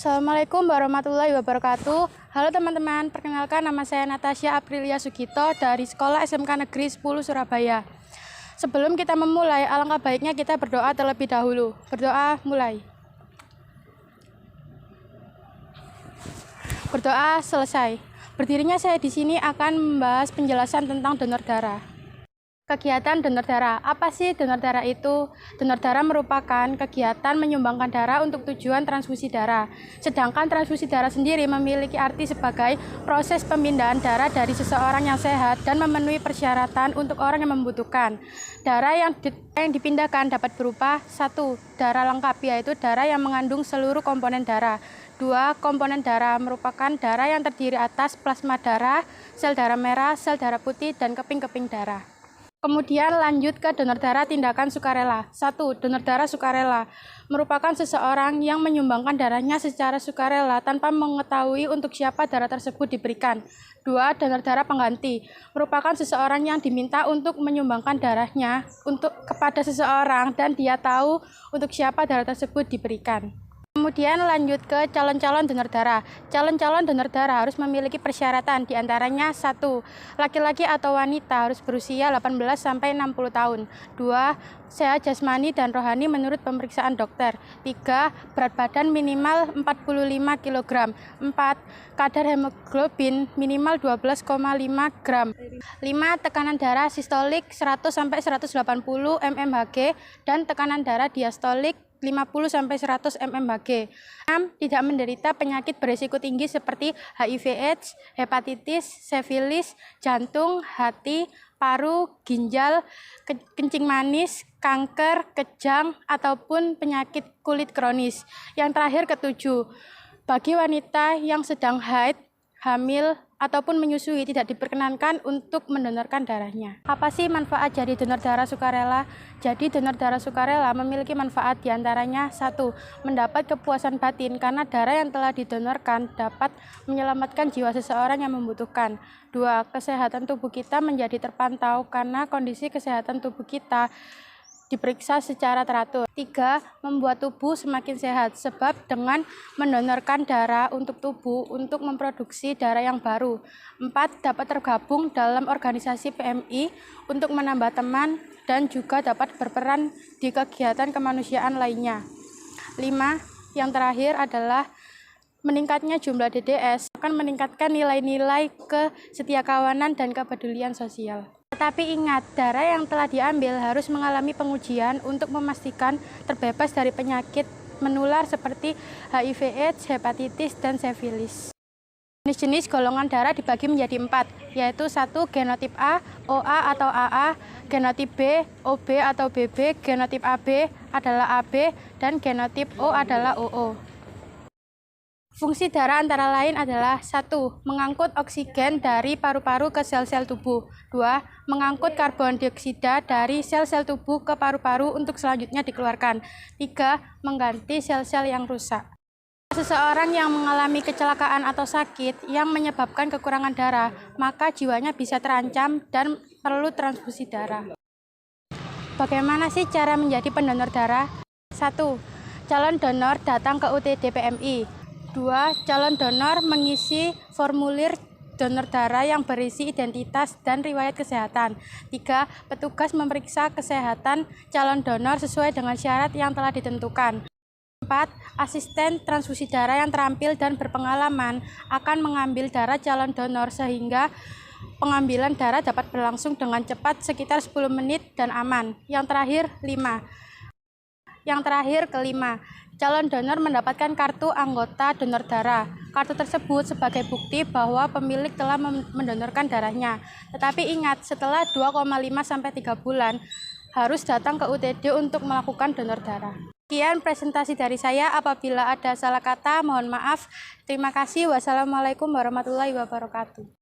Assalamualaikum warahmatullahi wabarakatuh. Halo teman-teman, perkenalkan nama saya Natasha Aprilia Sugito dari Sekolah SMK Negeri 10 Surabaya. Sebelum kita memulai, alangkah baiknya kita berdoa terlebih dahulu. Berdoa mulai. Berdoa selesai. Berdirinya saya di sini akan membahas penjelasan tentang donor darah. Kegiatan donor darah. Apa sih donor darah itu? Donor darah merupakan kegiatan menyumbangkan darah untuk tujuan transfusi darah. Sedangkan transfusi darah sendiri memiliki arti sebagai proses pemindahan darah dari seseorang yang sehat dan memenuhi persyaratan untuk orang yang membutuhkan. Darah yang dipindahkan dapat berupa 1. Darah lengkap, yaitu darah yang mengandung seluruh komponen darah. 2. Komponen darah merupakan darah yang terdiri atas plasma darah, sel darah merah, sel darah putih, dan keping-keping darah. Kemudian lanjut ke donor darah tindakan sukarela. 1. Donor darah sukarela merupakan seseorang yang menyumbangkan darahnya secara sukarela tanpa mengetahui untuk siapa darah tersebut diberikan. 2. Donor darah pengganti merupakan seseorang yang diminta untuk menyumbangkan darahnya kepada seseorang dan dia tahu untuk siapa darah tersebut diberikan. Kemudian lanjut ke calon-calon donor darah. Calon-calon donor darah harus memiliki persyaratan, diantaranya 1. Laki-laki atau wanita harus berusia 18-60 tahun. 2. Sehat jasmani dan rohani menurut pemeriksaan dokter. 3. Berat badan minimal 45 kg. 4. Kadar hemoglobin minimal 12,5 gram. 5. Tekanan darah sistolik 100-180 mmHg dan tekanan darah diastolik 50-100 mmHg. 6. Tidak menderita penyakit berisiko tinggi seperti HIV/AIDS, hepatitis, sifilis, jantung, hati, paru, ginjal, kencing manis, kanker, kejang, ataupun penyakit kulit kronis. Yang terakhir ketujuh, bagi wanita yang sedang haid, hamil, ataupun menyusui tidak diperkenankan untuk mendonorkan darahnya. Apa sih manfaat jadi donor darah sukarela? Jadi donor darah sukarela memiliki manfaat diantaranya 1. Mendapat kepuasan batin karena darah yang telah didonorkan dapat menyelamatkan jiwa seseorang yang membutuhkan. 2. Kesehatan tubuh kita menjadi terpantau karena kondisi kesehatan tubuh kita diperiksa secara teratur. 3. Membuat tubuh semakin sehat, sebab dengan mendonorkan darah untuk tubuh untuk memproduksi darah yang baru. 4. Dapat tergabung dalam organisasi PMI untuk menambah teman dan juga dapat berperan di kegiatan kemanusiaan lainnya. 5. Yang terakhir adalah meningkatnya jumlah DDS akan meningkatkan nilai-nilai kesetiakawanan dan kepedulian sosial. Tetapi ingat, darah yang telah diambil harus mengalami pengujian untuk memastikan terbebas dari penyakit menular seperti HIV/AIDS, hepatitis, dan sifilis. Jenis-jenis golongan darah dibagi menjadi 4, yaitu 1. Genotip A, OA atau AA, genotip B, OB atau BB, genotip AB adalah AB, dan genotip O adalah OO. Fungsi darah antara lain adalah 1. Mengangkut oksigen dari paru-paru ke sel-sel tubuh. 2. Mengangkut karbon dioksida dari sel-sel tubuh ke paru-paru untuk selanjutnya dikeluarkan. 3. Mengganti sel-sel yang rusak. Seseorang yang mengalami kecelakaan atau sakit yang menyebabkan kekurangan darah, maka jiwanya bisa terancam dan perlu transfusi darah. Bagaimana sih cara menjadi pendonor darah? 1. Calon donor datang ke UTD PMI. 2. Calon donor mengisi formulir donor darah yang berisi identitas dan riwayat kesehatan. 3. Petugas memeriksa kesehatan calon donor sesuai dengan syarat yang telah ditentukan. 4. Asisten transfusi darah yang terampil dan berpengalaman akan mengambil darah calon donor sehingga pengambilan darah dapat berlangsung dengan cepat sekitar 10 menit dan aman. Yang terakhir kelima, calon donor mendapatkan kartu anggota donor darah. Kartu tersebut sebagai bukti bahwa pemilik telah mendonorkan darahnya. Tetapi ingat, setelah 2,5-3 bulan harus datang ke UTD untuk melakukan donor darah. Sekian presentasi dari saya. Apabila ada salah kata, mohon maaf. Terima kasih. Wassalamualaikum warahmatullahi wabarakatuh.